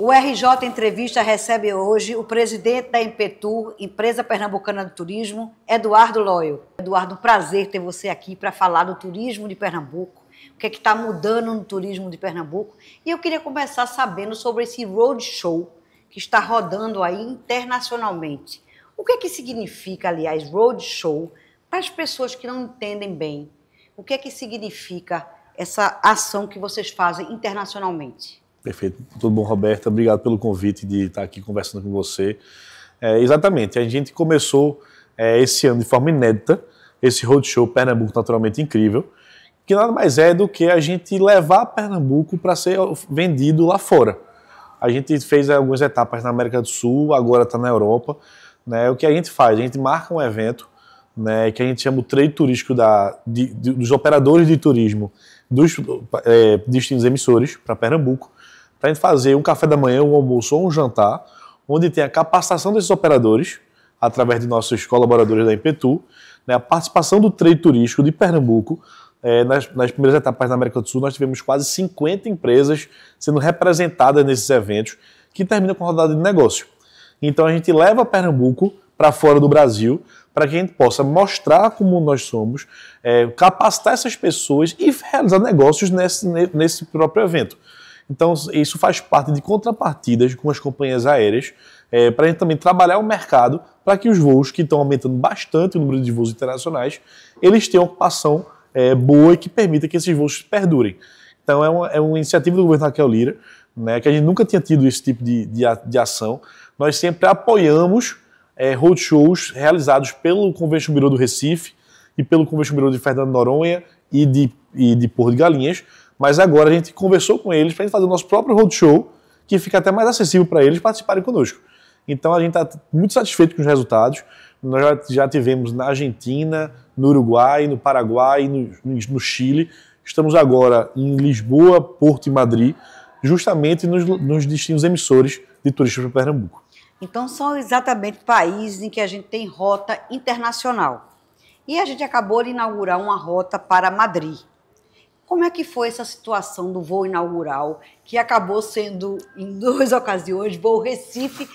O RJ Entrevista recebe hoje o presidente da Impetur, Empresa Pernambucana de Turismo, Eduardo Loyo. Eduardo, um prazer ter você aqui para falar do turismo de Pernambuco, o que é que está mudando no turismo de Pernambuco. E eu queria começar sabendo sobre esse roadshow que está rodando aí internacionalmente. O que é que significa, aliás, roadshow para as pessoas que não entendem bem? O que é que significa essa ação que vocês fazem internacionalmente? Perfeito. Tudo bom, Roberta? Obrigado pelo convite de estar aqui conversando com você. Exatamente, a gente começou esse ano de forma inédita, esse roadshow Pernambuco Naturalmente Incrível, que nada mais é do que a gente levar Pernambuco para ser vendido lá fora. A gente fez algumas etapas na América do Sul, agora está na Europa. Né? O que a gente faz? A gente marca um evento, né, que a gente chama o trade turístico dos operadores de turismo dos destinos emissores para Pernambuco, para a gente fazer um café da manhã, um almoço ou um jantar, onde tem a capacitação desses operadores, através de nossos colaboradores da Impetur, né, a participação do trade turístico de Pernambuco. Nas primeiras etapas na América do Sul, nós tivemos quase 50 empresas sendo representadas nesses eventos, que terminam com a rodada de negócio. Então a gente leva Pernambuco para fora do Brasil, para que a gente possa mostrar como nós somos, capacitar essas pessoas e realizar negócios nesse próprio evento. Então isso faz parte de contrapartidas com as companhias aéreas, para a gente também trabalhar o mercado, para que os voos, que estão aumentando bastante o número de voos internacionais, eles tenham ocupação boa e que permita que esses voos perdurem. Então é uma iniciativa do governo Raquel Lira, né, que a gente nunca tinha tido esse tipo de ação. Nós sempre apoiamos roadshows realizados pelo Convention Bureau do Recife e pelo Convention Bureau de Fernando de Noronha e de Porto de Galinhas, mas agora a gente conversou com eles para a gente fazer o nosso próprio roadshow, que fica até mais acessível para eles participarem conosco. Então a gente está muito satisfeito com os resultados. Nós já tivemos na Argentina, no Uruguai, no Paraguai e no Chile. Estamos agora em Lisboa, Porto e Madrid, justamente nos destinos emissores de turistas para Pernambuco. Então são exatamente países em que a gente tem rota internacional. E a gente acabou de inaugurar uma rota para Madrid. Como é que foi essa situação do voo inaugural, que acabou sendo, em 2 ocasiões, voo Recife,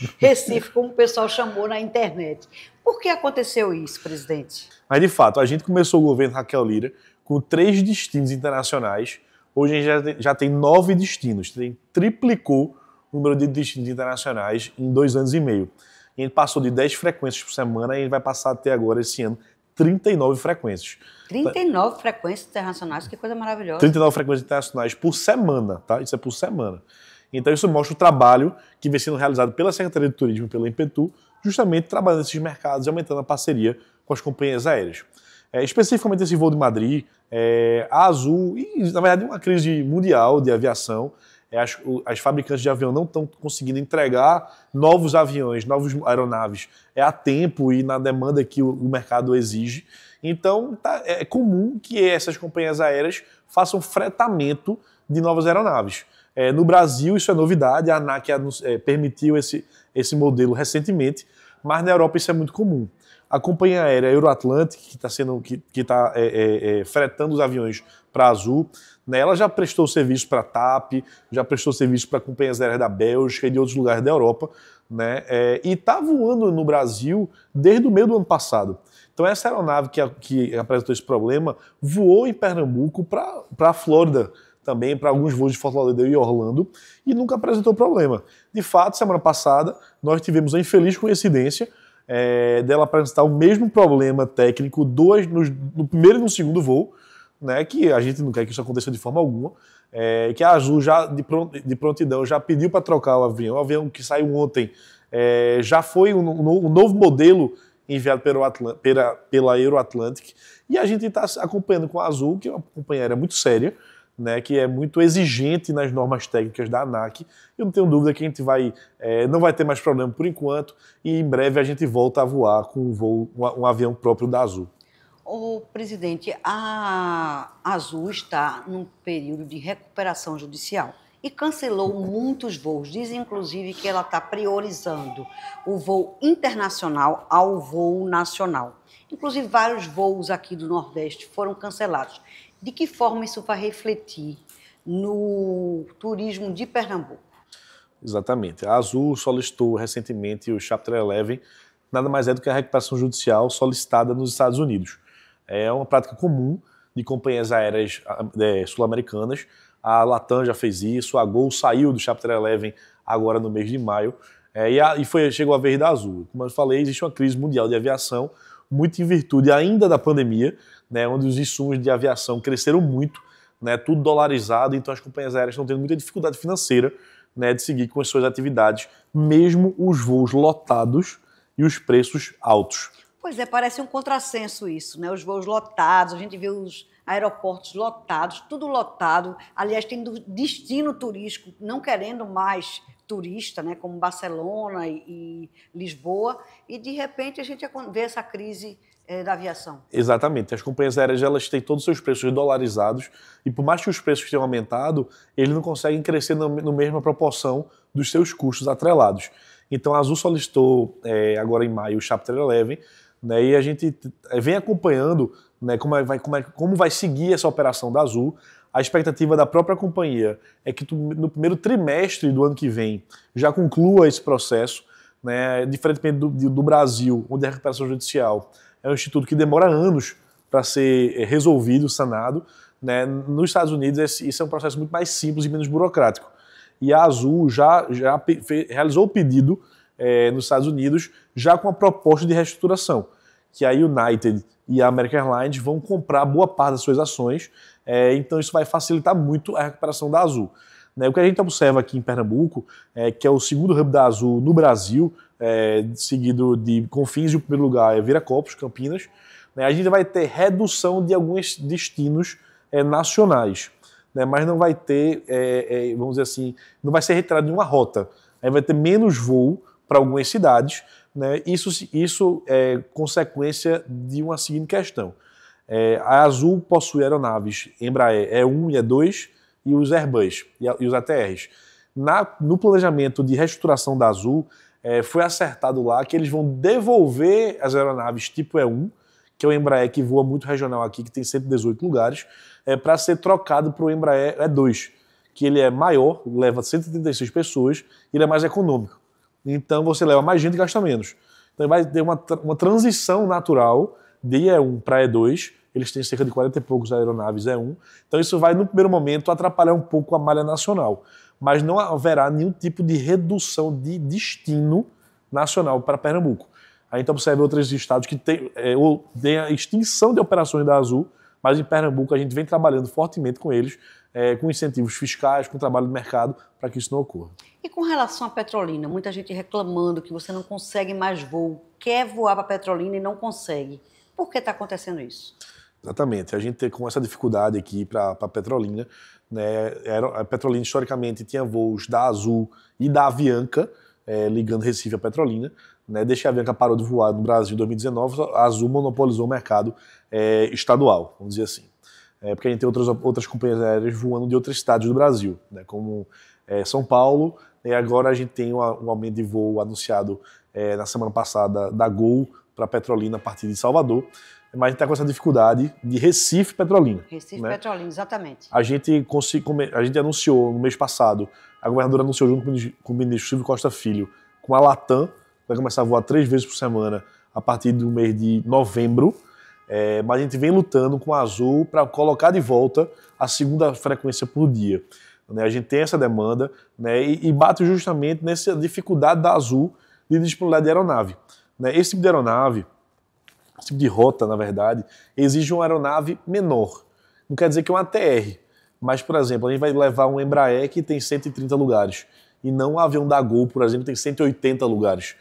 como o pessoal chamou na internet? Por que aconteceu isso, presidente? Mas, de fato, a gente começou o governo Raquel Lira com 3 destinos internacionais. Hoje a gente já tem 9 destinos, triplicou o número de destinos internacionais em 2 anos e meio. A gente passou de 10 frequências por semana e a gente vai passar até agora, esse ano, 39 frequências. 39 frequências internacionais, que coisa maravilhosa. 39 frequências internacionais por semana, tá? Isso é por semana. Então isso mostra o trabalho que vem sendo realizado pela Secretaria de Turismo e pela Impetur, justamente trabalhando nesses mercados e aumentando a parceria com as companhias aéreas. Especificamente esse voo de Madrid, a Azul, e na verdade uma crise mundial de aviação, as fabricantes de avião não estão conseguindo entregar novos aviões, novas aeronaves a tempo e na demanda que o mercado exige. Então é comum que essas companhias aéreas façam fretamento de novas aeronaves. No Brasil isso é novidade, a ANAC permitiu esse modelo recentemente, mas na Europa isso é muito comum. A companhia aérea Euroatlantic, que está fretando os aviões para a Azul, né, ela já prestou serviço para a TAP, já prestou serviço para companhias aéreas da Bélgica e de outros lugares da Europa, né, e está voando no Brasil desde o meio do ano passado. Então essa aeronave que apresentou esse problema voou em Pernambuco para a Flórida também, para alguns voos de Fort Lauderdale e Orlando, e nunca apresentou problema. De fato, semana passada, nós tivemos a infeliz coincidência dela apresentar o mesmo problema técnico no primeiro e no segundo voo, né, que a gente não quer que isso aconteça de forma alguma, que a Azul já de prontidão já pediu para trocar o avião que saiu ontem já foi um novo modelo enviado pela Euroatlantic, e a gente está acompanhando com a Azul, que é uma companhia aérea muito séria, né, que é muito exigente nas normas técnicas da ANAC. Eu não tenho dúvida que a gente não vai ter mais problema por enquanto, e em breve a gente volta a voar com um avião próprio da Azul. Ô, presidente, a Azul está num período de recuperação judicial e cancelou muitos voos. Diz, inclusive, que ela está priorizando o voo internacional ao voo nacional. Inclusive, vários voos aqui do Nordeste foram cancelados. De que forma isso vai refletir no turismo de Pernambuco? Exatamente. A Azul solicitou recentemente o Chapter 11, nada mais é do que a recuperação judicial solicitada nos Estados Unidos. É uma prática comum de companhias aéreas sul-americanas. A Latam já fez isso, a Gol saiu do Chapter 11 agora no mês de maio, chegou a vez da Azul. Como eu falei, existe uma crise mundial de aviação, muito em virtude ainda da pandemia, né, onde os insumos de aviação cresceram muito, né, tudo dolarizado, então as companhias aéreas estão tendo muita dificuldade financeira, né, de seguir com as suas atividades, mesmo os voos lotados e os preços altos. Pois é, parece um contrassenso isso, né? Os voos lotados, a gente vê os aeroportos lotados, tudo lotado. Aliás, tem destino turístico, não querendo mais turista, né? Como Barcelona e Lisboa, e de repente a gente vê essa crise da aviação. Exatamente. As companhias aéreas elas têm todos os seus preços dolarizados e por mais que os preços tenham aumentado, eles não conseguem crescer na mesma proporção dos seus custos atrelados. Então a Azul solicitou agora em maio o Chapter 11, né, e a gente vem acompanhando, né, como vai seguir essa operação da Azul. A expectativa da própria companhia é que no primeiro trimestre do ano que vem já conclua esse processo, né, diferentemente do Brasil, onde a recuperação judicial é um instituto que demora anos para ser resolvido, sanado. Né, nos Estados Unidos isso é um processo muito mais simples e menos burocrático. E a Azul já realizou o pedido nos Estados Unidos, já com a proposta de reestruturação, que a United e a American Airlines vão comprar boa parte das suas ações, então isso vai facilitar muito a recuperação da Azul. Né, o que a gente observa aqui em Pernambuco, que é o segundo hub da Azul no Brasil, seguido de Confins, e o primeiro lugar é Viracopos, Campinas, né, a gente vai ter redução de alguns destinos nacionais, né, mas não vai ter, vamos dizer assim, não vai ser retirado de uma rota, aí vai ter menos voo para algumas cidades, né? Isso é consequência de uma seguinte questão. A Azul possui aeronaves Embraer E1 e E2 e os Airbus e os ATRs. No planejamento de reestruturação da Azul, foi acertado lá que eles vão devolver as aeronaves tipo E1, que é o Embraer que voa muito regional aqui, que tem 118 lugares, para ser trocado para o Embraer E2, que ele é maior, leva 136 pessoas e ele é mais econômico. Então você leva mais gente e gasta menos. Então vai ter uma transição natural de E1 para E2. Eles têm cerca de 40 e poucos aeronaves E1. Então isso vai, no primeiro momento, atrapalhar um pouco a malha nacional. Mas não haverá nenhum tipo de redução de destino nacional para Pernambuco. A gente observa outros estados que têm a extinção de operações da Azul, mas em Pernambuco a gente vem trabalhando fortemente com eles, com incentivos fiscais, com trabalho de mercado, para que isso não ocorra. E com relação à Petrolina, muita gente reclamando que você não consegue mais voo, quer voar para Petrolina e não consegue. Por que está acontecendo isso? Exatamente. A gente tem com essa dificuldade aqui para Petrolina, né? A Petrolina historicamente tinha voos da Azul e da Avianca, ligando Recife a Petrolina. Né? Desde que a Avianca parou de voar no Brasil em 2019, a Azul monopolizou o mercado estadual, vamos dizer assim. Porque a gente tem outras companhias aéreas voando de outros estados do Brasil, né? Como São Paulo, e agora a gente tem um aumento de voo anunciado na semana passada da Gol para Petrolina a partir de Salvador, mas a gente está com essa dificuldade de Recife Petrolina. Recife né? Petrolina, exatamente. A gente anunciou no mês passado, a governadora anunciou junto com o ministro Silvio Costa Filho, com a Latam, vai começar a voar 3 vezes por semana a partir do mês de novembro, mas a gente vem lutando com a Azul para colocar de volta a segunda frequência por dia. Né? A gente tem essa demanda, né? e bate justamente nessa dificuldade da Azul de disponibilidade de aeronave. Né? Esse tipo de aeronave, esse tipo de rota, na verdade, exige uma aeronave menor. Não quer dizer que é um ATR, mas, por exemplo, a gente vai levar um Embraer que tem 130 lugares, e não um avião da Gol, por exemplo, que tem 180 lugares.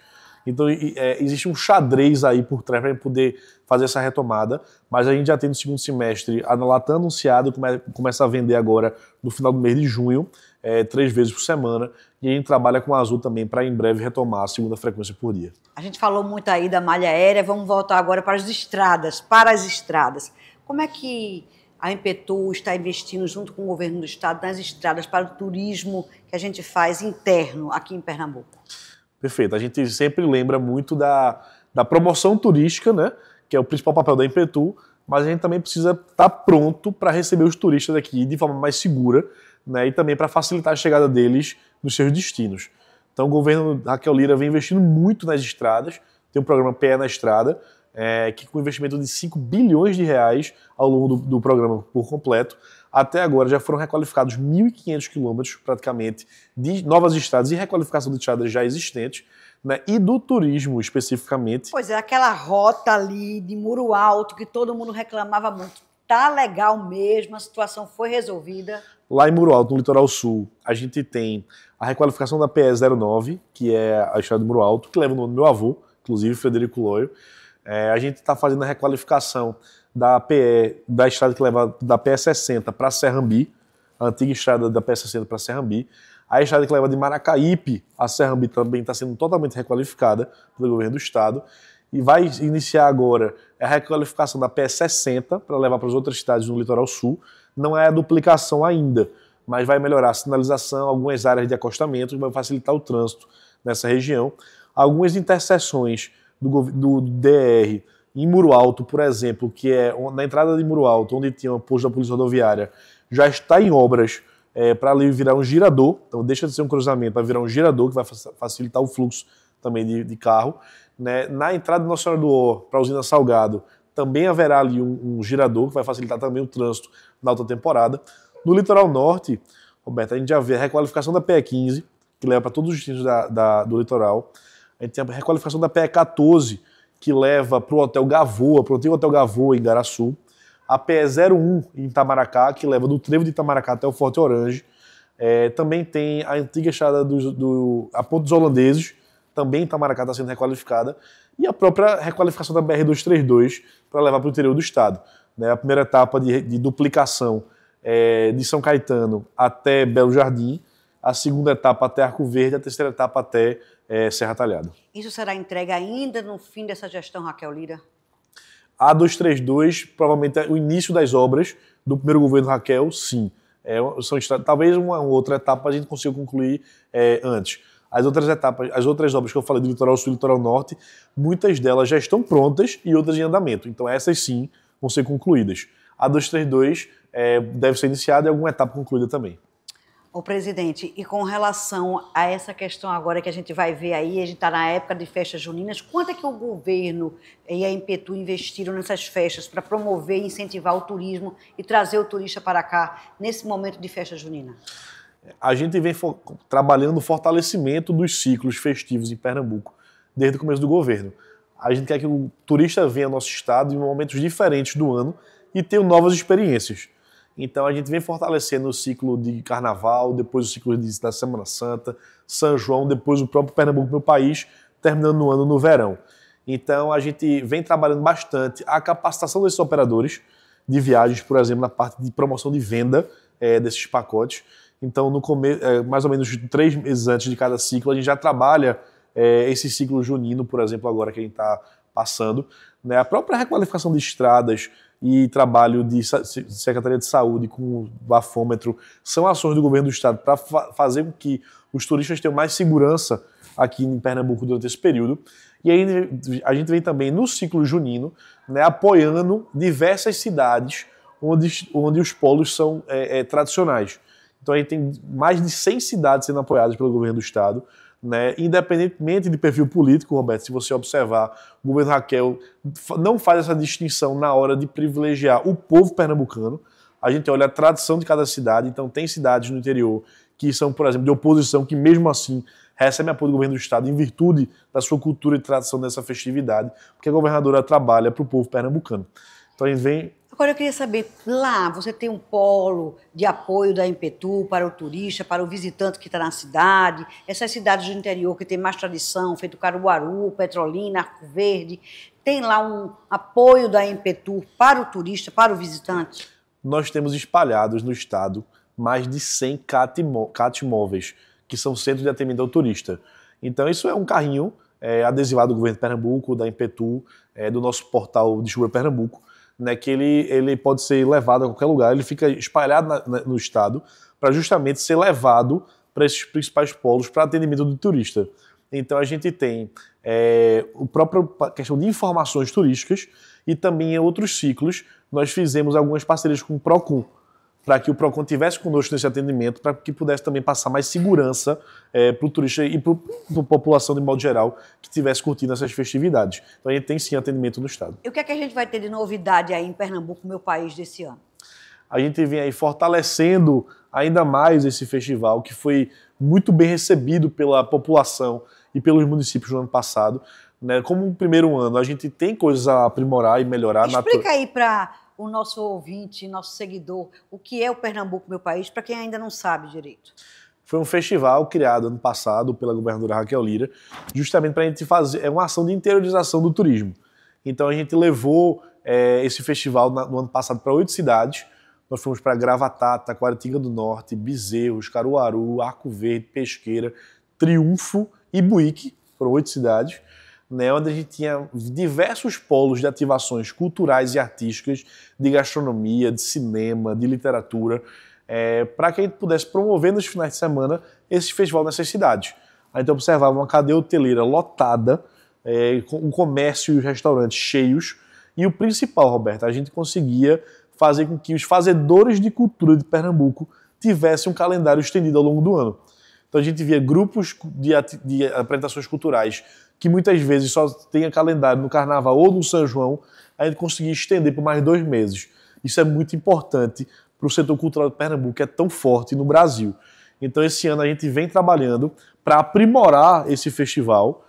Então, existe um xadrez aí por trás para poder fazer essa retomada, mas a gente já tem no segundo semestre a Latam anunciado, começa a vender agora no final do mês de junho, 3 vezes por semana, e a gente trabalha com a Azul também para em breve retomar a segunda frequência por dia. A gente falou muito aí da malha aérea, vamos voltar agora para as estradas. Como é que a Impetur está investindo junto com o governo do estado nas estradas para o turismo que a gente faz interno aqui em Pernambuco? Perfeito. A gente sempre lembra muito da promoção turística, né, que é o principal papel da Impetur, mas a gente também precisa estar pronto para receber os turistas aqui de forma mais segura, né, e também para facilitar a chegada deles nos seus destinos. Então o governo Raquel Lira vem investindo muito nas estradas, tem um programa PE na Estrada, que com investimento de 5 bilhões de reais ao longo do programa por completo, até agora já foram requalificados 1.500 quilômetros praticamente de novas estradas e requalificação de estradas já existentes, né, e do turismo especificamente. Pois é, aquela rota ali de Muro Alto que todo mundo reclamava muito. Tá legal mesmo, a situação foi resolvida. Lá em Muro Alto, no litoral sul, a gente tem a requalificação da PE 09, que é a estrada do Muro Alto, que leva o nome do meu avô, inclusive Frederico Loio. A gente está fazendo a requalificação da PE, da estrada que leva da PE 60 para Serrambi, a antiga estrada da PE 60 para Serrambi. A estrada que leva de Maracaípe a Serrambi também está sendo totalmente requalificada pelo governo do estado. E vai iniciar agora a requalificação da PE 60 para levar para as outras cidades no litoral sul. Não é a duplicação ainda, mas vai melhorar a sinalização, algumas áreas de acostamento, vai facilitar o trânsito nessa região. Algumas interseções do DR em Muro Alto, por exemplo, que é na entrada de Muro Alto, onde tinha um posto da Polícia Rodoviária, já está em obras para ali virar um girador, então deixa de ser um cruzamento, vai virar um girador que vai facilitar o fluxo também de carro. Né? Na entrada do Nossa Senhora do Ó, para a usina Salgado, também haverá ali um girador que vai facilitar também o trânsito na alta temporada. No litoral norte, Roberto, a gente já vê a requalificação da PE 15, que leva para todos os destinos do litoral. A gente tem a requalificação da PE 14, que leva para o Hotel Gavoa, para o antigo Hotel Gavoa, em Garaçu. A PE 01, em Itamaracá, que leva do trevo de Itamaracá até o Forte Orange. Também tem a antiga estrada a Ponte dos Holandeses, também em Itamaracá está sendo requalificada. E a própria requalificação da BR-232 para levar para o interior do estado. Né? A primeira etapa de duplicação de São Caetano até Belo Jardim, a segunda etapa até Arco Verde, a terceira etapa até Serra Talhada. Isso será entregue ainda no fim dessa gestão, Raquel Lira? A 232, provavelmente é o início das obras do primeiro governo Raquel, sim. Talvez uma outra etapa a gente consiga concluir antes. As outras etapas, as outras obras que eu falei do litoral sul e litoral norte, muitas delas já estão prontas e outras em andamento. Então essas sim vão ser concluídas. A 232 deve ser iniciada e alguma etapa concluída também. Ô, presidente, e com relação a essa questão agora que a gente vai ver aí, a gente está na época de festas juninas, quanto é que o governo e a Impetu investiram nessas festas para promover e incentivar o turismo e trazer o turista para cá nesse momento de festa junina? A gente vem trabalhando no fortalecimento dos ciclos festivos em Pernambuco desde o começo do governo. A gente quer que o turista venha ao nosso estado em momentos diferentes do ano e tenha novas experiências. Então a gente vem fortalecendo o ciclo de carnaval, depois o ciclo da Semana Santa, São João, depois o próprio Pernambuco, meu país, terminando o ano no verão. Então a gente vem trabalhando bastante a capacitação desses operadores de viagens, por exemplo, na parte de promoção de venda desses pacotes. Então, mais ou menos 3 meses antes de cada ciclo, a gente já trabalha esse ciclo junino, por exemplo, agora que a gente está passando. Né? A própria requalificação de estradas e trabalho de Secretaria de Saúde com o bafômetro são ações do governo do estado para fazer com que os turistas tenham mais segurança aqui em Pernambuco durante esse período. E aí a gente vem também no ciclo junino, né, apoiando diversas cidades onde os polos são tradicionais. Então a gente tem mais de 100 cidades sendo apoiadas pelo governo do estado, né? Independentemente de perfil político, Roberto, se você observar, o governo Raquel não faz essa distinção na hora de privilegiar o povo pernambucano. A gente olha a tradição de cada cidade, então tem cidades no interior que são, por exemplo, de oposição, que mesmo assim recebem apoio do governo do estado em virtude da sua cultura e tradição dessa festividade, porque a governadora trabalha para o povo pernambucano. Então a gente vem... Agora eu queria saber, lá você tem um polo de apoio da Impetu para o turista, para o visitante que está na cidade, essas cidades do interior que tem mais tradição, feito Caruaru, Petrolina, Arco Verde, tem lá um apoio da Impetu para o turista, para o visitante? Nós temos espalhados no estado mais de 100 CAT móveis, que são centros de atendimento ao turista. Então isso é um carrinho adesivado do governo de Pernambuco, da Impetu, do nosso portal Descubra Pernambuco, né, que ele pode ser levado a qualquer lugar, ele fica espalhado no estado para justamente ser levado para esses principais polos para atendimento do turista. Então a gente tem a própria questão de informações turísticas e também em outros ciclos nós fizemos algumas parcerias com o Procon. para que o PROCON tivesse conosco nesse atendimento, para que pudesse também passar mais segurança para o turista e para a população de modo geral que estivesse curtindo essas festividades. Então a gente tem sim atendimento no estado. E o que é que a gente vai ter de novidade aí em Pernambuco, meu país, desse ano? A gente vem aí fortalecendo ainda mais esse festival, que foi muito bem recebido pela população e pelos municípios no ano passado. Né? Como o primeiro ano, a gente tem coisas a aprimorar e melhorar. Explica aí para o nosso ouvinte, nosso seguidor, o que é o Pernambuco, meu país, para quem ainda não sabe direito. Foi um festival criado ano passado pela governadora Raquel Lira, justamente para a gente fazer uma ação de interiorização do turismo. Então a gente levou esse festival no ano passado para 8 cidades. Nós fomos para Gravatá, Taquaritinga do Norte, Bezerros, Caruaru, Arco Verde, Pesqueira, Triunfo e Buíque, foram 8 cidades, né, onde a gente tinha diversos polos de ativações culturais e artísticas, de gastronomia, de cinema, de literatura, para que a gente pudesse promover nos finais de semana esse festival nessas cidades. A gente observava uma cadeia hoteleira lotada, com o comércio e os restaurantes cheios, e o principal, Roberto, a gente conseguia fazer com que os fazedores de cultura de Pernambuco tivessem um calendário estendido ao longo do ano. Então a gente via grupos de apresentações culturais que muitas vezes só tinha calendário no Carnaval ou no São João, a gente conseguia estender por mais 2 meses. Isso é muito importante para o setor cultural de Pernambuco, que é tão forte no Brasil. Então esse ano a gente vem trabalhando para aprimorar esse festival,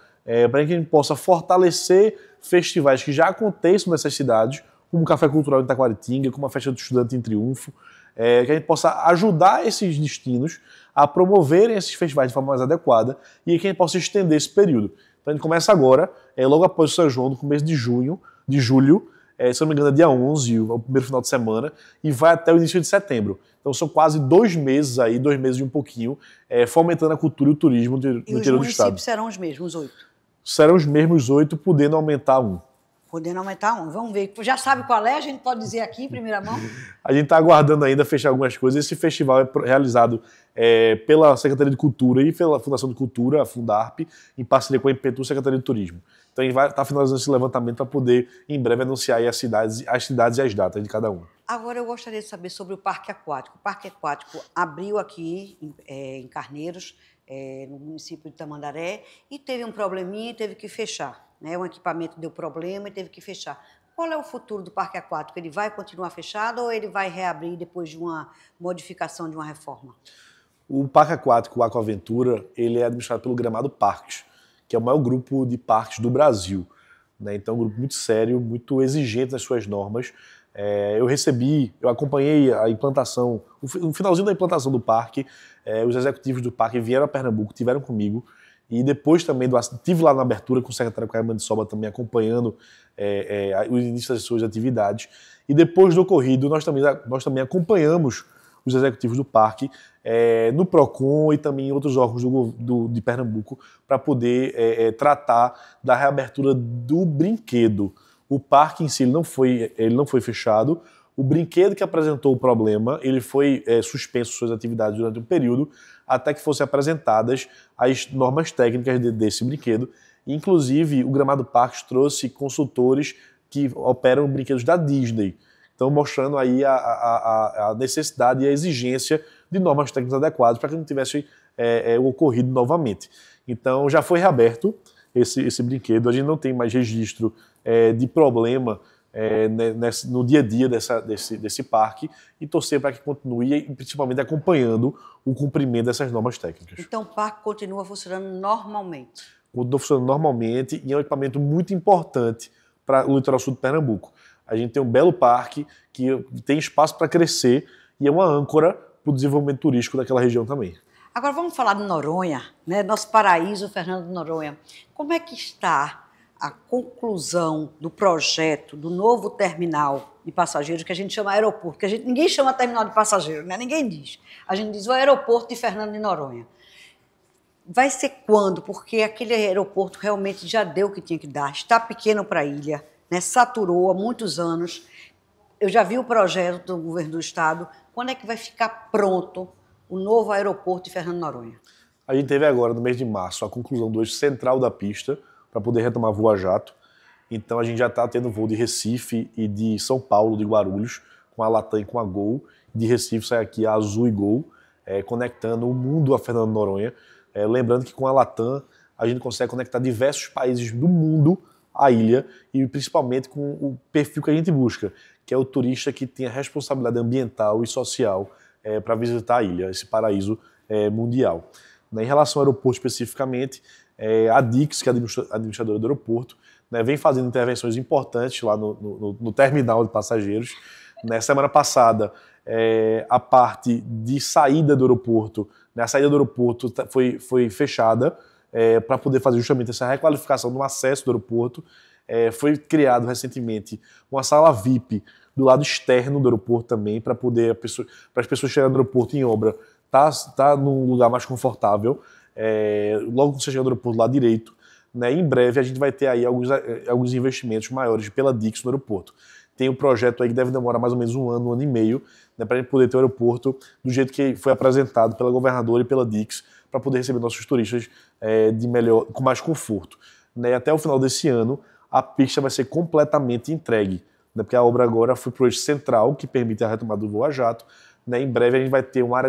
para que a gente possa fortalecer festivais que já aconteçam nessas cidades, como o Café Cultural em Taquaritinga, como a Festa do Estudante em Triunfo, que a gente possa ajudar esses destinos a promoverem esses festivais de forma mais adequada e que a gente possa estender esse período. Então a gente começa agora, logo após o São João, no começo de julho, se não me engano é dia 11, o primeiro final de semana, e vai até o início de setembro. Então são quase 2 meses aí, 2 meses e um pouquinho, fomentando a cultura e o turismo no interior do estado. E os municípios serão os mesmos, 8? Serão os mesmos 8, podendo aumentar 1. Podendo aumentar 1. Vamos ver. Já sabe qual é? A gente pode dizer aqui em primeira mão? A gente está aguardando ainda fechar algumas coisas. Esse festival é realizado pela Secretaria de Cultura e pela Fundação de Cultura, a Fundarp, em parceria com a Impetu, Secretaria de Turismo. Então a gente vai estar finalizando esse levantamento para poder, em breve, anunciar aí as cidades e as datas de cada um. Agora eu gostaria de saber sobre o Parque Aquático. O Parque Aquático abriu aqui em Carneiros, no município de Tamandaré, e teve um probleminha e teve que fechar. Um equipamento deu problema e teve que fechar. Qual é o futuro do Parque Aquático? Ele vai continuar fechado ou ele vai reabrir depois de uma modificação, de uma reforma? O Parque Aquático, o Aquaventura, ele é administrado pelo Gramado Parques, que é o maior grupo de parques do Brasil. Né? Então é um grupo muito sério, muito exigente nas suas normas. Eu acompanhei a implantação, no finalzinho da implantação do parque, os executivos do parque vieram a Pernambuco, estiveram comigo, e depois também estive lá na abertura com o secretário Caio de Soba também acompanhando o início das suas atividades. E depois do ocorrido, nós também acompanhamos os executivos do parque no PROCON e também em outros órgãos de Pernambuco para poder tratar da reabertura do brinquedo. O parque em si ele não foi fechado. O brinquedo que apresentou o problema, ele foi suspenso suas atividades durante um período até que fossem apresentadas as normas técnicas desse brinquedo. Inclusive, o Gramado Parques trouxe consultores que operam brinquedos da Disney. Então, mostrando aí a necessidade e a exigência de normas técnicas adequadas para que não tivesse ocorrido novamente. Então, já foi reaberto esse brinquedo. A gente não tem mais registro de problema no dia a dia desse parque e torcer para que continue, e principalmente acompanhando o cumprimento dessas normas técnicas. Então o parque continua funcionando normalmente? Continua funcionando normalmente e é um equipamento muito importante para o litoral sul de Pernambuco. A gente tem um belo parque que tem espaço para crescer e é uma âncora para o desenvolvimento turístico daquela região também. Agora vamos falar de Noronha, né? Nosso paraíso, Fernando de Noronha. Como é que está a conclusão do projeto do novo terminal de passageiros, que a gente chama aeroporto, que ninguém chama terminal de passageiros, né? Ninguém diz. A gente diz o aeroporto de Fernando de Noronha. Vai ser quando? Porque aquele aeroporto realmente já deu o que tinha que dar. Está pequeno para a ilha, né? Saturou há muitos anos. Eu já vi o projeto do governo do estado. Quando é que vai ficar pronto o novo aeroporto de Fernando de Noronha? A gente teve agora, no mês de março, a conclusão do eixo central da pista, para poder retomar voo a jato. Então a gente já está tendo voo de Recife e de São Paulo, de Guarulhos, com a Latam e com a Gol. De Recife sai aqui a Azul e Gol, conectando o mundo a Fernando de Noronha. Lembrando que com a Latam a gente consegue conectar diversos países do mundo à ilha e principalmente com o perfil que a gente busca, que é o turista que tem a responsabilidade ambiental e social para visitar a ilha, esse paraíso mundial. Em relação ao aeroporto especificamente, a Dix, que é a administradora do aeroporto, vem fazendo intervenções importantes lá no terminal de passageiros. Na semana passada, a parte de saída do aeroporto, a saída do aeroporto foi fechada para poder fazer justamente essa requalificação no acesso do aeroporto. Foi criado recentemente uma sala VIP do lado externo do aeroporto também, para poder para as pessoas chegarem no aeroporto em obra, tá num lugar mais confortável. Logo que você chegar no aeroporto do lado direito, em breve a gente vai ter aí alguns investimentos maiores pela Dix no aeroporto. Tem um projeto aí que deve demorar mais ou menos um ano e meio, para a gente poder ter o aeroporto do jeito que foi apresentado pela governadora e pela Dix, para poder receber nossos turistas com mais conforto. Até o final desse ano, a pista vai ser completamente entregue, porque a obra agora foi para o eixo central, que permite a retomada do voo a jato. Em breve a gente vai ter uma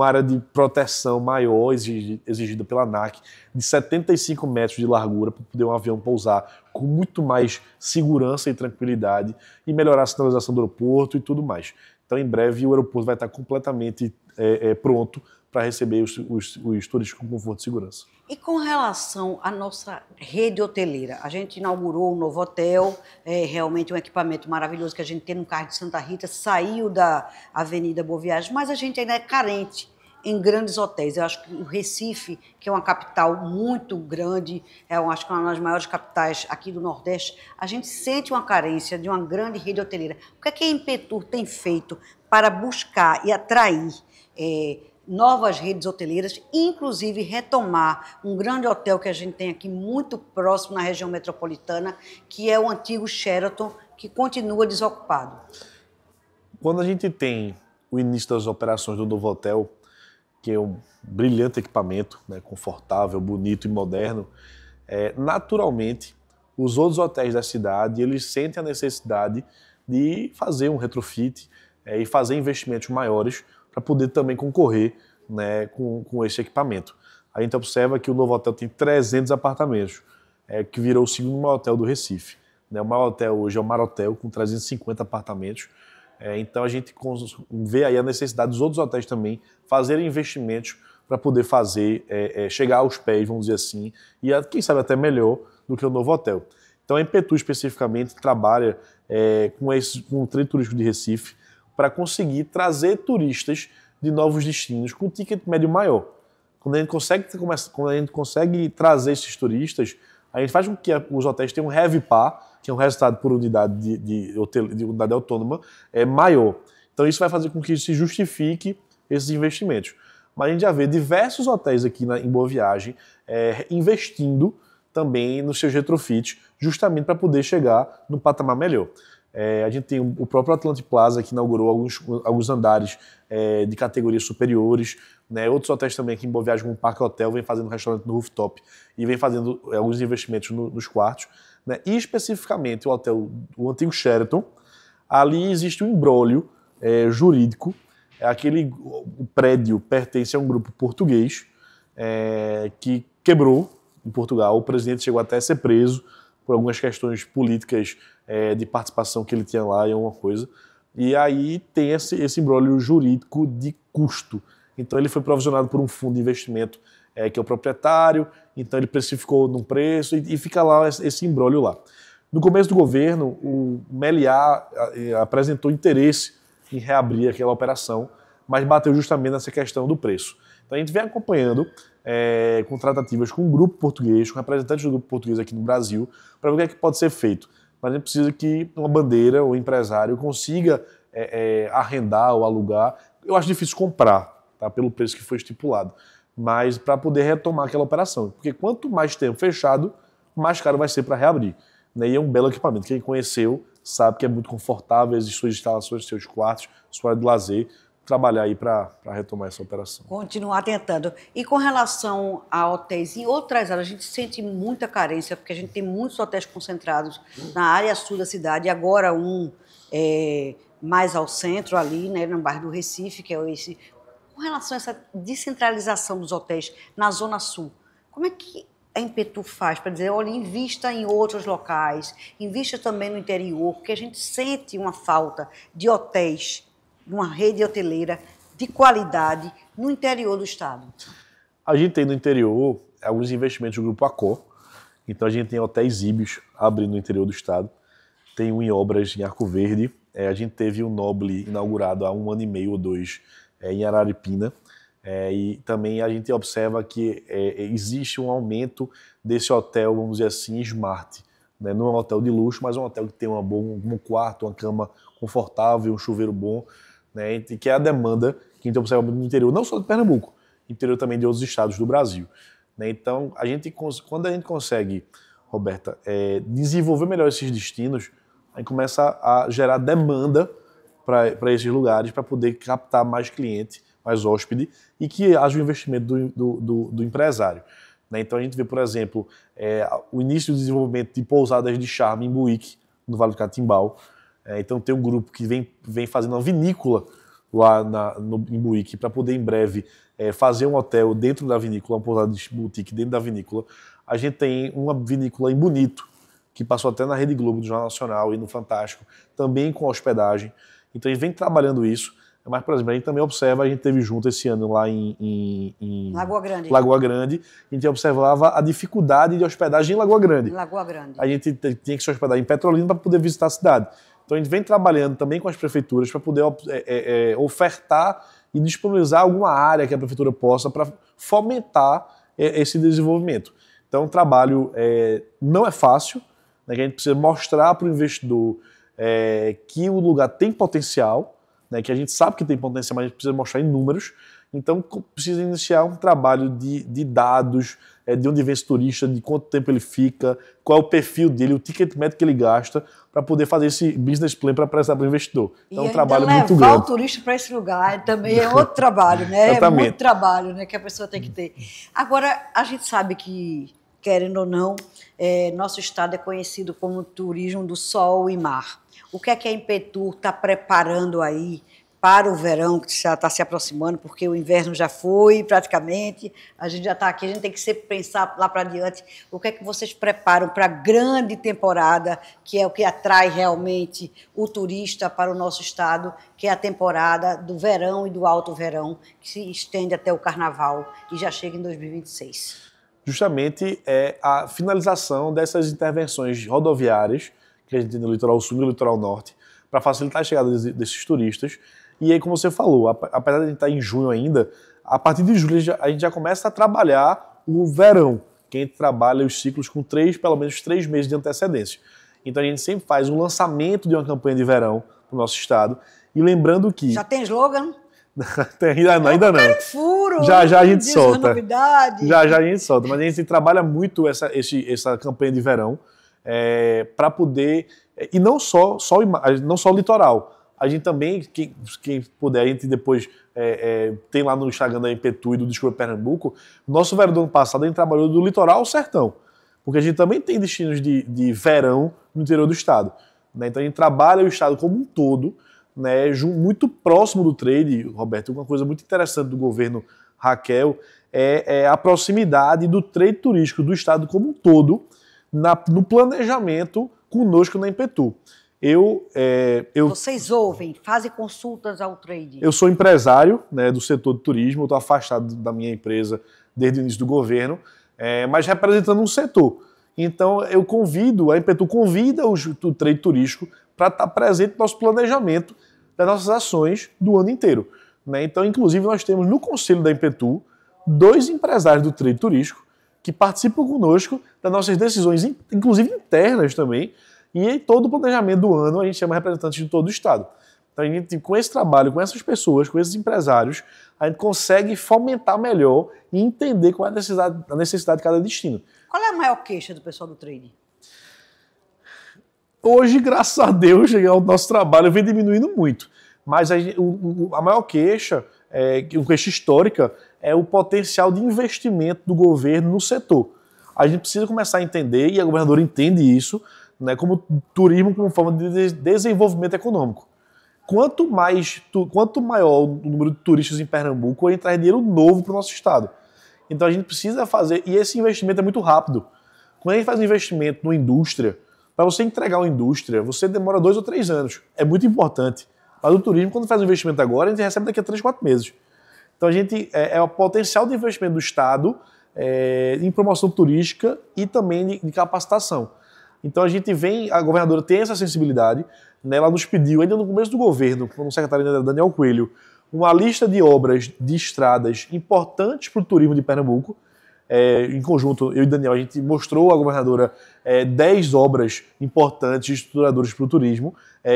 área de proteção maior exigida pela ANAC, de 75 metros de largura, para poder um avião pousar com muito mais segurança e tranquilidade e melhorar a sinalização do aeroporto e tudo mais. Então, em breve, o aeroporto vai estar completamente pronto para receber os turistas com conforto e segurança. E com relação à nossa rede hoteleira, a gente inaugurou um novo hotel, realmente um equipamento maravilhoso que a gente tem no Cais de Santa Rita, saiu da Avenida Boa Viagem, mas a gente ainda é carente em grandes hotéis. Eu acho que o Recife, que é uma capital muito grande, eu acho que é uma das maiores capitais aqui do Nordeste, a gente sente uma carência de uma grande rede hoteleira. O que é que a Impetur tem feito para buscar e atrair novas redes hoteleiras, inclusive retomar um grande hotel que a gente tem aqui muito próximo na região metropolitana, que é o antigo Sheraton, que continua desocupado? Quando a gente tem o início das operações do novo hotel, que é um brilhante equipamento, confortável, bonito e moderno, naturalmente os outros hotéis da cidade eles sentem a necessidade de fazer um retrofit e fazer investimentos maiores para poder também concorrer com esse equipamento. A gente observa que o novo hotel tem 300 apartamentos, que virou o segundo maior hotel do Recife. O maior hotel hoje é o Marhotel, com 350 apartamentos. Então a gente vê aí a necessidade dos outros hotéis também fazerem investimentos para poder chegar aos pés, vamos dizer assim, e quem sabe até melhor do que o novo hotel. Então a Impetur especificamente trabalha com o trade turístico de Recife para conseguir trazer turistas de novos destinos com ticket médio maior. Quando a gente consegue trazer esses turistas, a gente faz com que os hotéis tenham um RevPAR, que é um resultado por unidade de unidade autônoma, maior. Então isso vai fazer com que se justifique esses investimentos. Mas a gente já vê diversos hotéis aqui em Boa Viagem investindo também nos seus retrofits, justamente para poder chegar num patamar melhor. A gente tem o próprio Atlantic Plaza, que inaugurou alguns andares de categorias superiores. Outros hotéis também aqui em Boa Viagem, como o Parque Hotel, vem fazendo restaurante no rooftop e vem fazendo alguns investimentos nos quartos. E especificamente o antigo Sheraton, ali existe um imbróglio jurídico. O prédio pertence a um grupo português que quebrou em Portugal. O presidente chegou até a ser preso por algumas questões políticas de participação que ele tinha lá e alguma coisa. E aí tem esse imbróglio jurídico de custo. Então ele foi provisionado por um fundo de investimento que é o proprietário, então ele precificou num preço e fica lá esse imbróglio lá. No começo do governo, o Meliá apresentou interesse em reabrir aquela operação, mas bateu justamente nessa questão do preço. Então a gente vem acompanhando com tratativas com o grupo português, com representantes do grupo português aqui no Brasil, para ver o que é que pode ser feito. Mas a gente precisa que uma bandeira, o empresário, consiga arrendar ou alugar. Eu acho difícil comprar, tá, pelo preço que foi estipulado, mas para poder retomar aquela operação. Porque quanto mais tempo fechado, mais caro vai ser para reabrir. E é um belo equipamento. Quem conheceu sabe que é muito confortável, as suas instalações, seus quartos, sua área de lazer. trabalhar aí para retomar essa operação. Continuar tentando. E com relação a hotéis em outras áreas, a gente sente muita carência, porque a gente tem muitos hotéis concentrados na área sul da cidade, e agora mais ao centro ali, né, no bairro do Recife, que é esse. Com relação a essa descentralização dos hotéis na Zona Sul, como é que a Impetur faz para dizer, olha, invista em outros locais, invista também no interior, porque a gente sente uma falta de hotéis, de uma rede hoteleira de qualidade no interior do estado? A gente tem no interior alguns investimentos do Grupo Accor, então a gente tem hotéis Íbios abrindo no interior do estado, tem um em obras em Arco Verde, a gente teve o Noble inaugurado há 1 ano e meio ou 2 em Araripina, e também a gente observa que existe um aumento desse hotel, vamos dizer assim, smart. Né? Não é um hotel de luxo, mas é um hotel que tem um quarto, uma cama confortável, um chuveiro bom, né? E que é a demanda que a gente observa no interior, não só de Pernambuco, interior também de outros estados do Brasil. Né? Então, quando a gente consegue, Roberta, desenvolver melhor esses destinos, a gente começa a gerar demanda para esses lugares, para poder captar mais cliente, mais hóspede, e que haja o investimento do empresário. Né? Então a gente vê, por exemplo, o início do desenvolvimento de pousadas de charme em Buíque, no Vale do Catimbau. Então tem um grupo que vem fazendo uma vinícola lá em Buíque, para poder em breve fazer um hotel dentro da vinícola, uma pousada de boutique dentro da vinícola. A gente tem uma vinícola em Bonito, que passou até na Rede Globo do Jornal Nacional e no Fantástico, também com hospedagem. Então a gente vem trabalhando isso. Mas, por exemplo, a gente também observa, a gente teve junto esse ano lá em Lagoa Grande, a gente observava a dificuldade de hospedagem em Lagoa Grande. Lagoa Grande. A gente tinha que se hospedar em Petrolina para poder visitar a cidade. Então a gente vem trabalhando também com as prefeituras para poder ofertar e disponibilizar alguma área que a prefeitura possa para fomentar esse desenvolvimento. Então o trabalho não é fácil, né, que a gente precisa mostrar para o investidor que o lugar tem potencial, né, que a gente sabe que tem potencial, mas a gente precisa mostrar em números. Então, precisa iniciar um trabalho de dados, de onde vem esse turista, de quanto tempo ele fica, qual é o perfil dele, o ticket médio que ele gasta, para poder fazer esse business plan para apresentar para o investidor. Então, é um trabalho muito grande. Levar o turista para esse lugar também é outro trabalho, né? Exatamente. É muito trabalho, né, que a pessoa tem que ter. Agora, a gente sabe que, querendo ou não, nosso estado é conhecido como turismo do sol e mar. O que é que a Impetur está preparando aí para o verão, que já está se aproximando, porque o inverno já foi praticamente, a gente já está aqui, a gente tem que sempre pensar lá para diante. O que é que vocês preparam para a grande temporada, que é o que atrai realmente o turista para o nosso estado, que é a temporada do verão e do alto verão, que se estende até o carnaval e já chega em 2026? Justamente a finalização dessas intervenções rodoviárias que a gente tem no litoral sul e no litoral norte, para facilitar a chegada desses turistas. E aí, como você falou, apesar de a gente estar em junho ainda, a partir de julho a gente já começa a trabalhar o verão, que a gente trabalha os ciclos com pelo menos 3 meses de antecedência. Então a gente sempre faz um lançamento de uma campanha de verão para o nosso estado. E lembrando que... Já tem slogan? ainda não. Furo, já a gente solta. Novidade. Já a gente solta. Mas a gente trabalha muito essa campanha de verão, para poder, e não só o litoral, a gente também, quem puder, a gente depois tem lá no Instagram da Impetur e do Descubra Pernambuco, nosso verão do ano passado a gente trabalhou do litoral ao sertão, porque a gente também tem destinos de verão no interior do estado, né? Então a gente trabalha o estado como um todo, né, muito próximo do trade. Roberto, uma coisa muito interessante do governo Raquel é a proximidade do trade turístico do estado como um todo, no planejamento conosco na Impetur. Vocês ouvem, fazem consultas ao trade? Eu sou empresário, né, do setor de turismo, eu estou afastado da minha empresa desde o início do governo, mas representando um setor. Então a Impetur convida o trade turístico para estar presente no nosso planejamento das nossas ações do ano inteiro. Né? Então, inclusive, nós temos no conselho da Impetur 2 empresários do trade turístico que participam conosco das nossas decisões, inclusive internas também, e em todo o planejamento do ano a gente chama representantes de todo o estado. Então a gente, com esse trabalho, com essas pessoas, com esses empresários, a gente consegue fomentar melhor e entender qual é a necessidade de cada destino. Qual é a maior queixa do pessoal do trade? Hoje, graças a Deus, o nosso trabalho vem diminuindo muito. Mas a maior queixa, uma queixa histórica, é o potencial de investimento do governo no setor. A gente precisa começar a entender, e a governadora entende isso, né, como turismo como forma de desenvolvimento econômico. Quanto maior o número de turistas em Pernambuco, entrar dinheiro novo para o nosso estado. Então a gente precisa fazer, e esse investimento é muito rápido. Quando a gente faz um investimento numa indústria, para você entregar uma indústria, você demora 2 ou 3 anos. É muito importante. Mas o turismo, quando faz um investimento agora, a gente recebe daqui a 3, 4 meses. Então a gente é o potencial de investimento do Estado em promoção turística e também de capacitação. Então a governadora tem essa sensibilidade, né, ela nos pediu, ainda no começo do governo, como secretário Daniel Coelho, uma lista de obras de estradas importantes para o turismo de Pernambuco. Em conjunto, eu e Daniel, a gente mostrou à governadora 10 obras importantes e estruturadoras para o turismo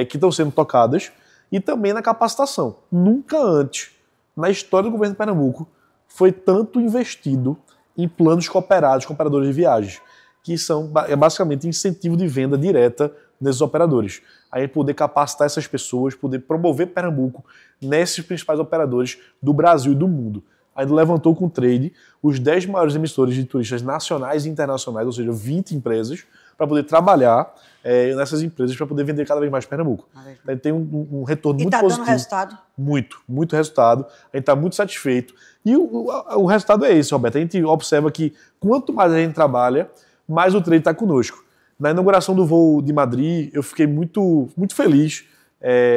que estão sendo tocadas, e também na capacitação. Nunca antes, na história do governo de Pernambuco, foi tanto investido em planos cooperados com operadores de viagens, que são basicamente incentivo de venda direta nesses operadores. Aí poder capacitar essas pessoas, poder promover Pernambuco nesses principais operadores do Brasil e do mundo. Ainda levantou com o trade os 10 maiores emissores de turistas nacionais e internacionais, ou seja, 20 empresas, para poder trabalhar nessas empresas para poder vender cada vez mais Pernambuco. Então, tem um retorno muito positivo. E está dando resultado? Muito resultado. A gente está muito satisfeito. E o resultado é esse, Roberto. A gente observa que quanto mais a gente trabalha, mais o trade está conosco. Na inauguração do voo de Madrid, eu fiquei muito feliz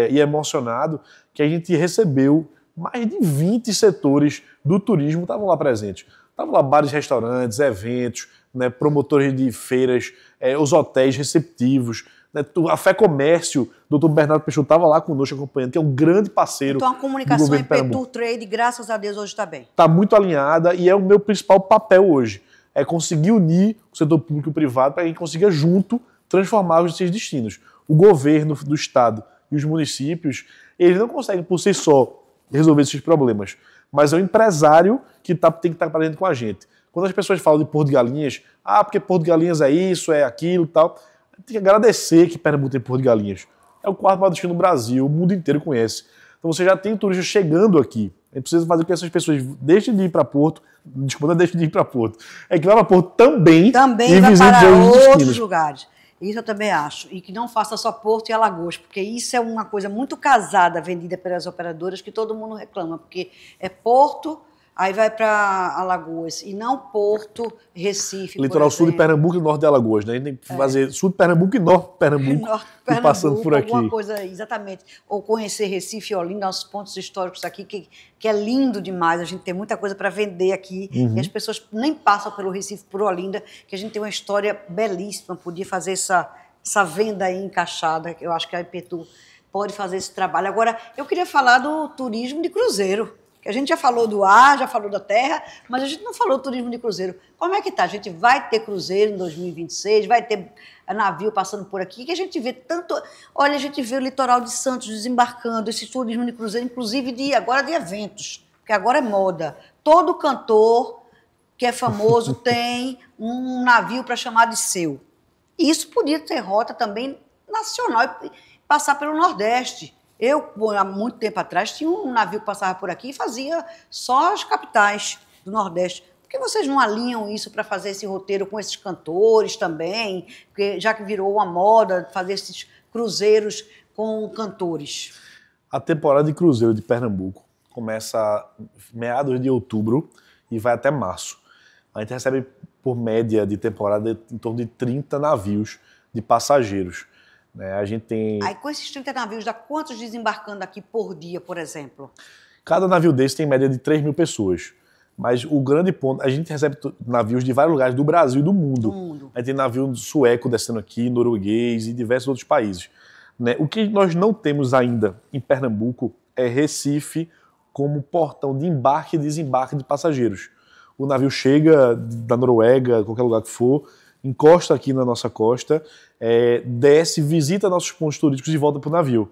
e emocionado que a gente recebeu mais de 20 setores do turismo estavam lá presentes. Estavam lá bares, restaurantes, eventos, né, promotores de feiras, os hotéis receptivos, né, a Fé Comércio, o Dr. Bernardo Peixoto estava lá conosco acompanhando, que é um grande parceiro. Então a comunicação em Petur Trade, graças a Deus, hoje está bem. Está muito alinhada e é o meu principal papel hoje. É conseguir unir o setor público e o privado para que a gente consiga junto transformar esses destinos. O governo do estado e os municípios, eles não conseguem por si só resolver esses problemas, mas é o empresário que tem que estar presente com a gente. Quando as pessoas falam de Porto de Galinhas, porque Porto de Galinhas é isso, é aquilo e tal, tem que agradecer que Pernambuco tem Porto de Galinhas. É o 4º maior destino do Brasil, o mundo inteiro conhece. Então você já tem turistas chegando aqui. A gente precisa fazer com que essas pessoas deixem de ir para Porto, desculpa, não deixem de ir para Porto, é que vá para Porto também e vai para outros lugares. Isso eu também acho. E que não faça só Porto e Alagoas, porque isso é uma coisa muito casada, vendida pelas operadoras, que todo mundo reclama, porque é Porto, aí vai para Alagoas, e não Porto, Recife, litoral sul de Pernambuco e norte de Alagoas, né? A gente tem que fazer sul de Pernambuco e norte de Pernambuco, e passando por aqui. Alguma coisa, exatamente. Ou conhecer Recife e Olinda, nossos pontos históricos aqui, que é lindo demais. A gente tem muita coisa para vender aqui, e as pessoas nem passam pelo Recife, por Olinda, que a gente tem uma história belíssima, podia fazer essa venda aí encaixada, eu acho que a Ipetur pode fazer esse trabalho. Agora, eu queria falar do turismo de cruzeiro, que a gente já falou do ar, já falou da terra, mas a gente não falou do turismo de cruzeiro. Como é que tá? A gente vai ter cruzeiro em 2026, vai ter navio passando por aqui, que a gente vê tanto... Olha, a gente vê o litoral de Santos desembarcando, esse turismo de cruzeiro, inclusive agora de eventos, porque agora é moda. Todo cantor que é famoso tem um navio para chamar de seu. E isso podia ter rota também nacional e passar pelo Nordeste. Eu, há muito tempo atrás, tinha um navio que passava por aqui e fazia só as capitais do Nordeste. Por que vocês não alinham isso para fazer esse roteiro com esses cantores também? Porque já que virou uma moda fazer esses cruzeiros com cantores. A temporada de cruzeiro de Pernambuco começa meados de outubro e vai até março. A gente recebe, por média de temporada, em torno de 30 navios de passageiros. A gente tem... Aí com esses 30 navios, dá quantos desembarcando aqui por dia, por exemplo? Cada navio desse tem média de 3 mil pessoas. Mas o grande ponto, a gente recebe navios de vários lugares do Brasil e do mundo. A gente tem navio sueco descendo aqui, norueguês e diversos outros países. O que nós não temos ainda em Pernambuco é Recife como portão de embarque e desembarque de passageiros. O navio chega da Noruega, qualquer lugar que for, encosta aqui na nossa costa, desce, visita nossos pontos turísticos e volta para o navio.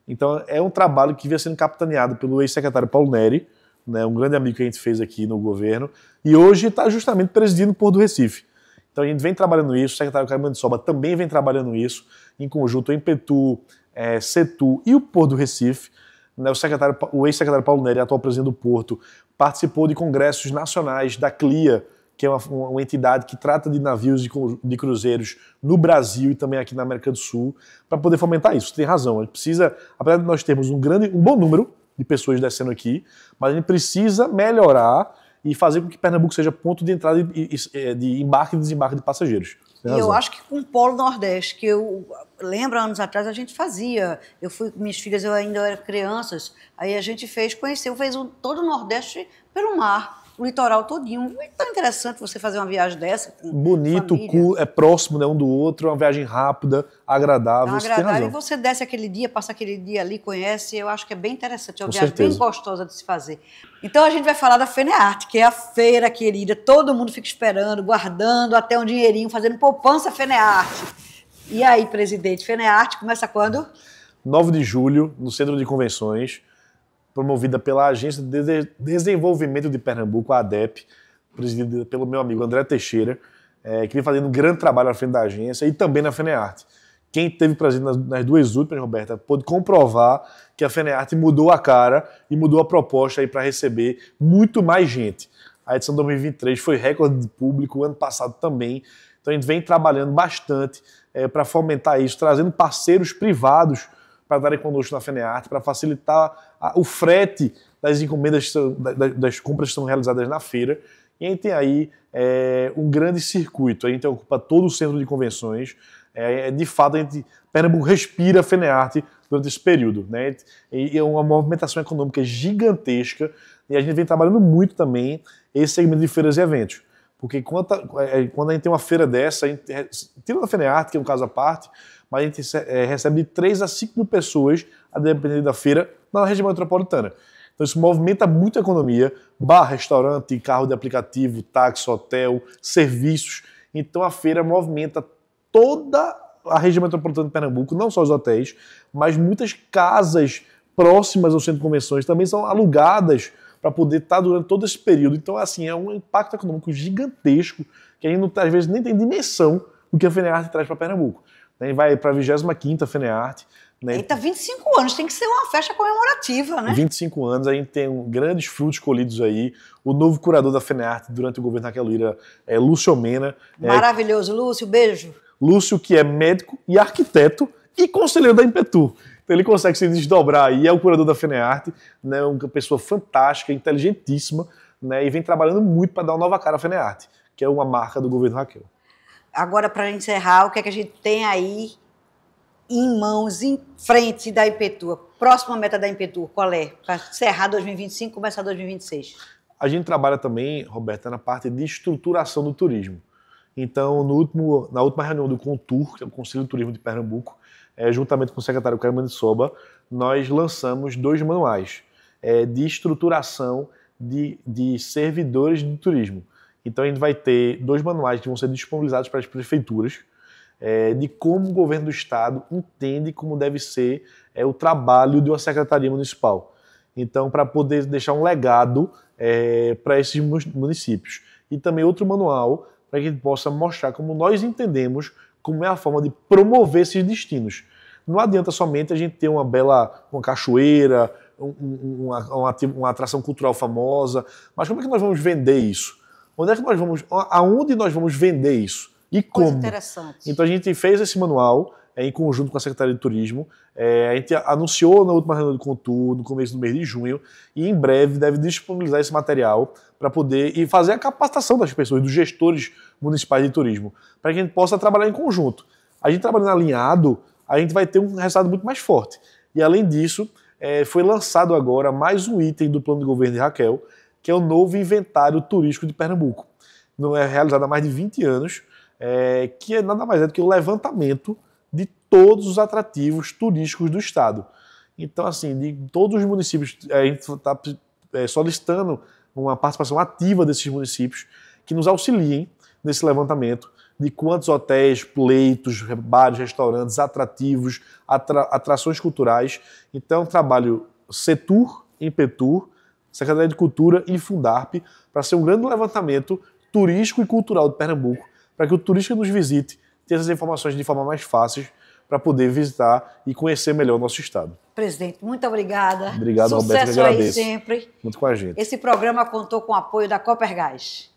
Então é um trabalho que vinha sendo capitaneado pelo ex-secretário Paulo Neri, um grande amigo que a gente fez aqui no governo, e hoje está justamente presidindo o Porto do Recife. Então a gente vem trabalhando isso, o secretário Caio Mandissoba também vem trabalhando isso, em conjunto em Ipetur, Setur e o Porto do Recife, né, o ex-secretário Paulo Neri, atual presidente do Porto, participou de congressos nacionais da CLIA, que é uma entidade que trata de navios e de cruzeiros no Brasil e também aqui na América do Sul, para poder fomentar isso. Você tem razão, a gente precisa, apesar de nós termos um bom número de pessoas descendo aqui, mas a gente precisa melhorar e fazer com que Pernambuco seja ponto de entrada de embarque e desembarque de passageiros. E eu acho que com o Polo Nordeste, que eu lembro, anos atrás, a gente fazia. Eu fui com minhas filhas, eu ainda era crianças, aí a gente fez todo o Nordeste pelo mar, o litoral todinho. É tão interessante você fazer uma viagem dessa com bonito, família. é próximo, né, um do outro, uma viagem rápida, agradável. Então, agradável. E você desce aquele dia, passa aquele dia ali, conhece, eu acho que é bem interessante, é uma viagem bem gostosa de se fazer. Então a gente vai falar da FENEARTE, que é a feira querida, todo mundo fica esperando, guardando até um dinheirinho, fazendo poupança FENEARTE. E aí, presidente, FENEARTE começa quando? 9 de julho, no Centro de Convenções, promovida pela Agência de Desenvolvimento de Pernambuco, a ADEP, presidida pelo meu amigo André Teixeira, que vem fazendo um grande trabalho à frente da agência e também na FENEARTE. Quem esteve presente nas duas últimas, Roberta, pôde comprovar que a FENEARTE mudou a cara e mudou a proposta para receber muito mais gente. A edição 2023 foi recorde de público, o ano passado também. Então a gente vem trabalhando bastante para fomentar isso, trazendo parceiros privados para darem conosco na FENEARTE, para facilitar o frete das encomendas, das compras que são realizadas na feira. E a gente tem aí um grande circuito, a gente ocupa todo o centro de convenções. De fato, Pernambuco respira FENEARTE durante esse período, né? E é uma movimentação econômica gigantesca, e a gente vem trabalhando muito também esse segmento de feiras e eventos. Porque quando a gente tem uma feira dessa, a gente tira da FENEARTE, que é um caso à parte, mas a gente recebe de 3 a 5 mil pessoas, a depender da feira, na região metropolitana. Então isso movimenta muito a economia, bar, restaurante, carro de aplicativo, táxi, hotel, serviços. Então a feira movimenta toda a região metropolitana de Pernambuco, não só os hotéis, mas muitas casas próximas ao centro de convenções também são alugadas para poder estar durante todo esse período. Então, assim, é um impacto econômico gigantesco que a gente, às vezes, nem tem dimensão do que a FENEARTE traz para Pernambuco. A gente vai para a 25ª FENEARTE. Né? Eita, 25 anos, tem que ser uma festa comemorativa, né? 25 anos, a gente tem grandes frutos colhidos aí. O novo curador da FENEARTE durante o governo Raquel Lira é Lúcio Mena. Maravilhoso, Lúcio, beijo. Lúcio, que é médico e arquiteto e conselheiro da Impetur. Então ele consegue se desdobrar aí, é o curador da FENEARTE, né, uma pessoa fantástica, inteligentíssima, né, e vem trabalhando muito para dar uma nova cara à FENEARTE, que é uma marca do governo Raquel. Agora, para encerrar, o que é que a gente tem aí em mãos, em frente da Impetur? Próxima meta da Impetur, qual é? Para encerrar 2025 e começar 2026. A gente trabalha também, Roberta, na parte de estruturação do turismo. Então, na última reunião do CONTUR, que é o Conselho de Turismo de Pernambuco, juntamente com o secretário Caio Manisoba, nós lançamos 2 manuais de estruturação de servidores de turismo. Então, a gente vai ter 2 manuais que vão ser disponibilizados para as prefeituras, de como o governo do estado entende como deve ser o trabalho de uma secretaria municipal. Então, para poder deixar um legado para esses municípios. E também outro manual para que a gente possa mostrar como nós entendemos como é a forma de promover esses destinos. Não adianta somente a gente ter uma cachoeira, uma atração cultural famosa, mas como é que nós vamos vender isso? Aonde nós vamos vender isso? E como? Coisa interessante. Então a gente fez esse manual em conjunto com a Secretaria de Turismo. A gente anunciou na última reunião do CONTUR, no começo do mês de junho, e em breve deve disponibilizar esse material para poder e fazer a capacitação das pessoas, dos gestores municipais de turismo, para que a gente possa trabalhar em conjunto. A gente trabalhando alinhado, a gente vai ter um resultado muito mais forte. E além disso, foi lançado agora mais um item do plano de governo de Raquel, que é o novo inventário turístico de Pernambuco. Não é realizado há mais de 20 anos, que é nada mais do que o levantamento de todos os atrativos turísticos do estado. Então, assim, de todos os municípios, a gente está solicitando uma participação ativa desses municípios que nos auxiliem nesse levantamento de quantos hotéis, leitos, bares, restaurantes, atrativos, atrações culturais. Então, trabalho Setur, Impetur, Secretaria de Cultura e Fundarp para ser um grande levantamento turístico e cultural de Pernambuco, para que o turista que nos visite tenha essas informações de forma mais fácil, para poder visitar e conhecer melhor o nosso estado. Presidente, muito obrigada. Obrigado, Roberto, que Sucesso aí agradeço. sempre. Muito com a gente. Esse programa contou com o apoio da Copergás.